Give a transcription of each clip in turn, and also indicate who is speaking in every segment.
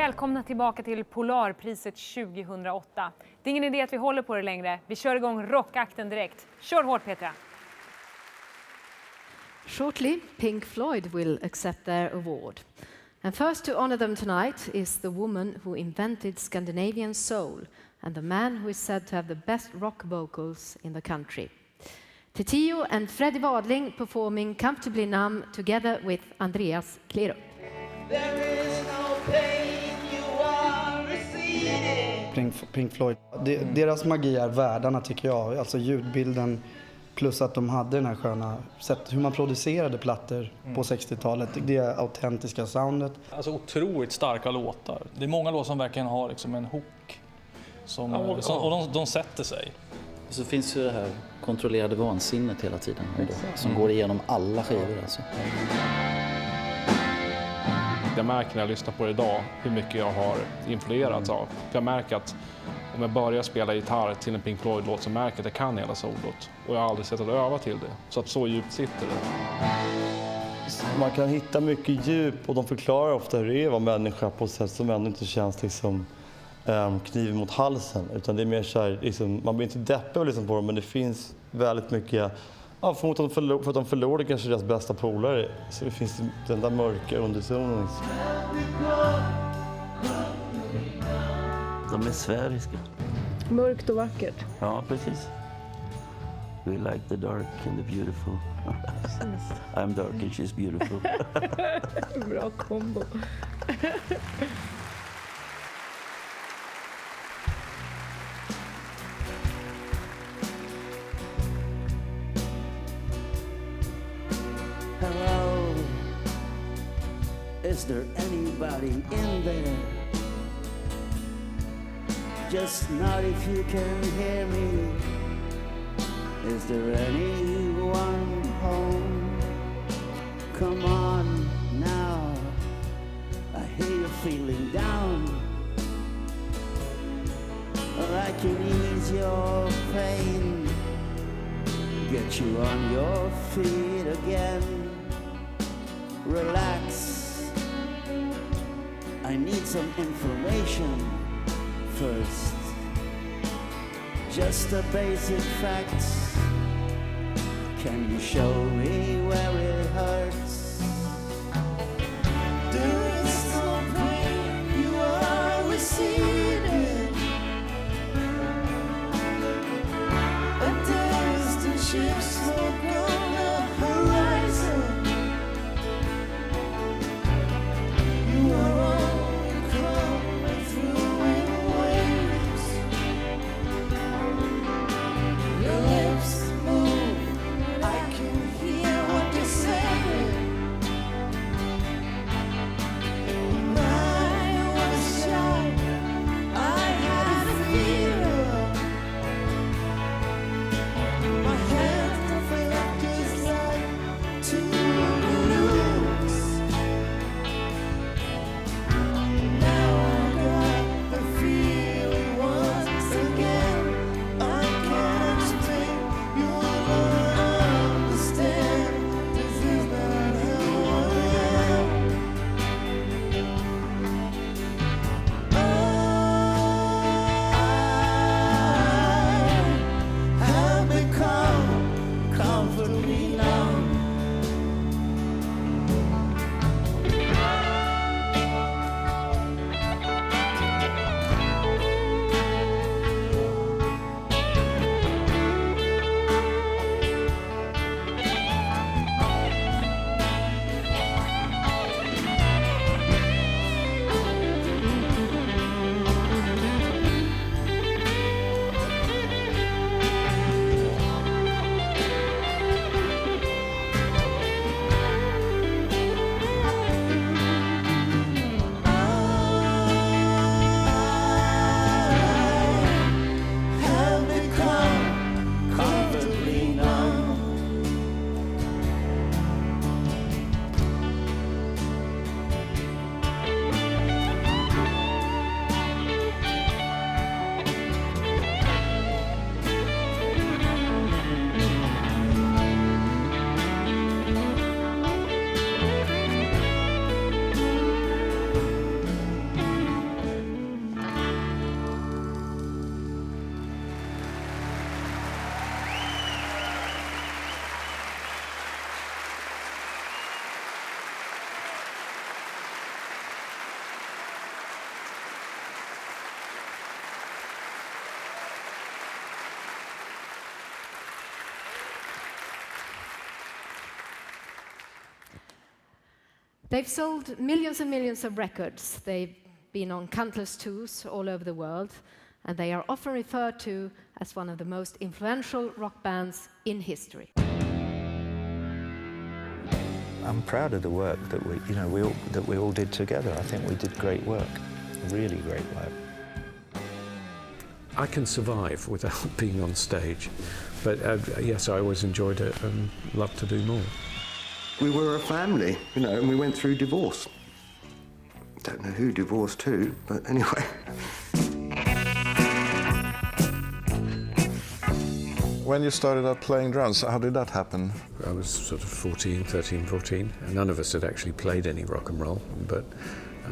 Speaker 1: Välkomna tillbaka till Polarpriset 2008. Det är ingen idé att vi håller på det längre. Vi kör igång rockakten direkt. Kör hårt, Petra!
Speaker 2: Shortly, Pink Floyd will accept their award. And first to honor them tonight is the woman who invented Scandinavian soul and the man who is said to have the best rock vocals in the country. Tio and Freddie Wadling performing Comfortably Numb together with Andreas Klerup.
Speaker 3: Pink Floyd. Deras magi är världarna, tycker jag. Alltså ljudbilden plus att de hade den här sköna sätt hur man producerade plattor på 60-talet. Det autentiska soundet.
Speaker 4: Alltså otroligt starka låtar. Det är många låtar som verkligen har liksom en hook och de sätter sig.
Speaker 5: Så finns ju det här kontrollerade vansinnet hela tiden som går igenom alla skivor alltså.
Speaker 4: Jag märker när jag lyssnar på det idag hur mycket jag har influerats av. För jag märker att om jag börjar spela gitarr till en Pink Floyd-låt så märker jag att jag kan hela solot. Och jag har aldrig sett att öva till det. Så att så djupt sitter det.
Speaker 6: Man kan hitta mycket djup och de förklarar ofta hur det är att vara människa på ett sätt som ändå inte känns liksom kniv mot halsen. Utan det är mer så här, liksom, man blir inte deppig liksom på dem, men det finns väldigt mycket. Ja, för att de förlorade kanske deras bästa polare. Så det finns den där mörka underzonen. Liksom.
Speaker 7: De är sfäriska.
Speaker 8: Mörkt och vackert.
Speaker 7: Ja, precis. We like the dark and the beautiful. I'm dark and she's beautiful.
Speaker 8: Bra kombo.
Speaker 7: Hello, is there anybody in there? Just not if you can hear me. Is there anyone home? Come on now, I hear you feeling down. I can ease your pain, get you on your feet again. Relax, I need some information first. Just the basic facts. Can you show me where it hurts? There is no pain you are receding. A distant ship smoke on the horizon. You are only coming through in waves. Your lips move, I can hear what they say.
Speaker 2: They've sold millions and millions of records. They've been on countless tours all over the world, and they are often referred to as one of the most influential rock bands in history.
Speaker 9: I'm proud of the work that we all did together. I think we did great work, really great work.
Speaker 10: I can survive without being on stage, but yes, I always enjoyed it and loved to do more.
Speaker 11: We were a family, and we went through divorce. Don't know who divorced who, but anyway.
Speaker 12: When you started out playing drums, how did that happen?
Speaker 10: I was sort of 13, 14, and none of us had actually played any rock and roll, but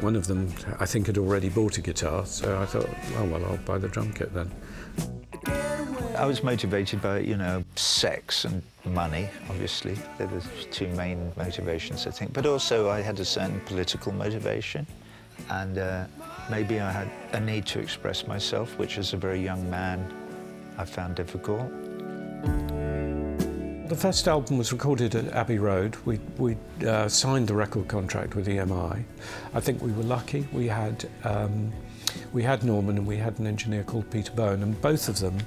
Speaker 10: one of them, I think, had already bought a guitar, so I thought, oh, well, I'll buy the drum kit then.
Speaker 9: I was motivated by, sex and money, obviously. They're the two main motivations, I think. But also I had a certain political motivation, and maybe I had a need to express myself, which as a very young man I found difficult.
Speaker 10: The first album was recorded at Abbey Road. We signed the record contract with EMI. I think we were lucky. We had Norman and we had an engineer called Peter Bone, and both of them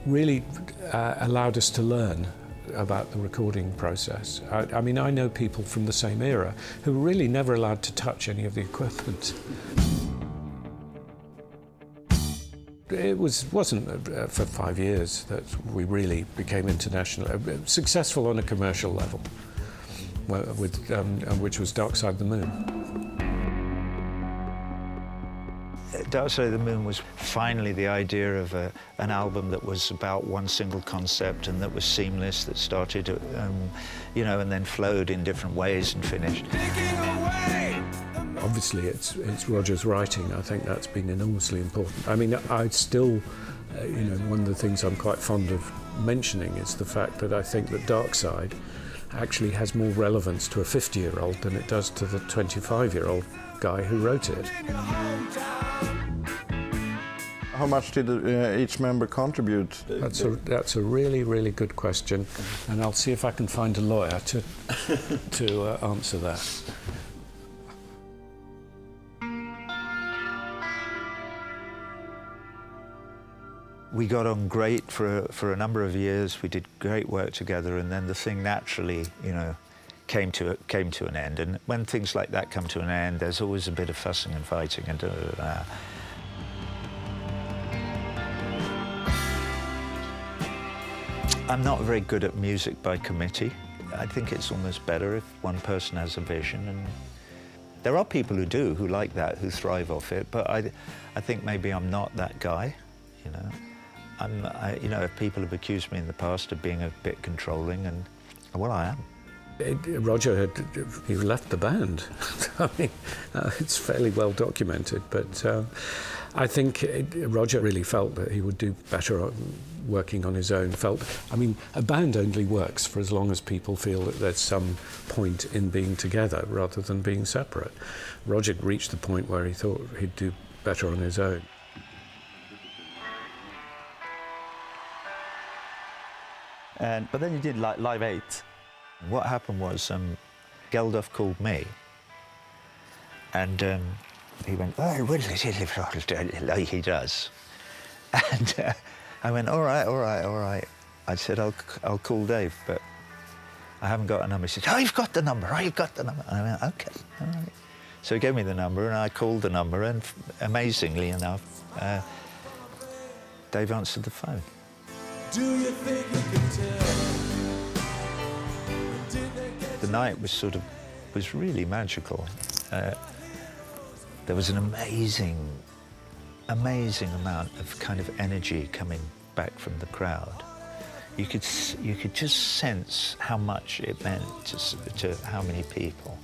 Speaker 10: really allowed us to learn about the recording process. I mean, I know people from the same era who were really never allowed to touch any of the equipment. It wasn't for 5 years that we really became international, successful on a commercial level, which was Dark Side of the Moon.
Speaker 9: Dark Side of the Moon was finally the idea of an album that was about one single concept and that was seamless, that started, and then flowed in different ways and finished.
Speaker 10: Obviously, it's Roger's writing. I think that's been enormously important. I mean, I still, one of the things I'm quite fond of mentioning is the fact that I think that Dark Side actually has more relevance to a 50-year-old than it does to the 25-year-old guy who wrote it.
Speaker 12: How much did each member contribute?
Speaker 10: That's a really, really good question, and I'll see if I can find a lawyer to answer that.
Speaker 9: We got on great for a number of years. We did great work together, and then the thing naturally, came to an end. And when things like that come to an end, there's always a bit of fussing and fighting and I'm not very good at music by committee. I think it's almost better if one person has a vision, and there are people who like that, who thrive off it, but I think maybe I'm not that guy, if people have accused me in the past of being a bit controlling, and well, I am.
Speaker 10: Roger he left the band. I mean, it's fairly well documented, but I think Roger really felt that he would do better working on his own. A band only works for as long as people feel that there's some point in being together rather than being separate. Roger reached the point where he thought he'd do better on his own.
Speaker 13: But then you did Live 8.
Speaker 9: What happened was Geldof called me, and he went, "Oh, well, he does." And I went, all right. I said, I'll call Dave, but I haven't got a number. He said, oh, you've got the number. And I went, okay, all right. So he gave me the number, and I called the number, and amazingly enough, Dave answered the phone. Do you think you can tell? The night was really magical. There was an amazing amount of kind of energy coming back from the crowd. You could just sense how much it meant to how many people,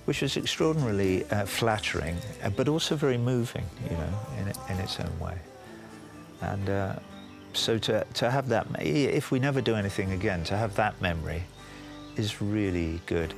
Speaker 9: which was extraordinarily flattering, but also very moving, in its own way. And so to have that, if we never do anything again, to have that memory is really good.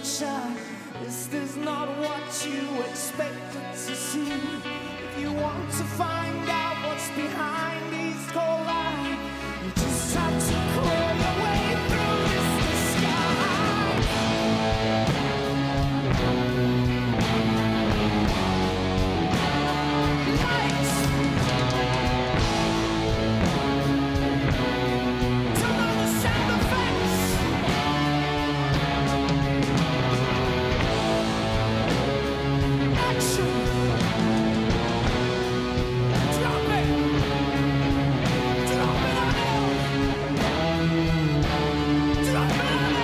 Speaker 7: sunshine. This is not what you expected to see. If you want to find out what's behind these cold eyes, you just have to crawl your way through this sky. Lights. Turn on the sound effects. Action. Drop it. Drop it on it. Drop it on it.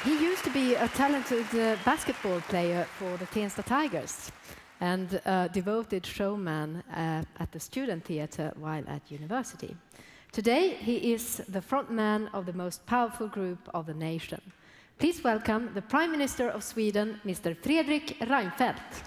Speaker 2: He used to be a talented basketball player for the Tensta Tigers and a devoted showman at the student theatre while at university. Today, he is the frontman of the most powerful group of the nation. Please welcome the Prime Minister of Sweden, Mr. Fredrik Reinfeldt.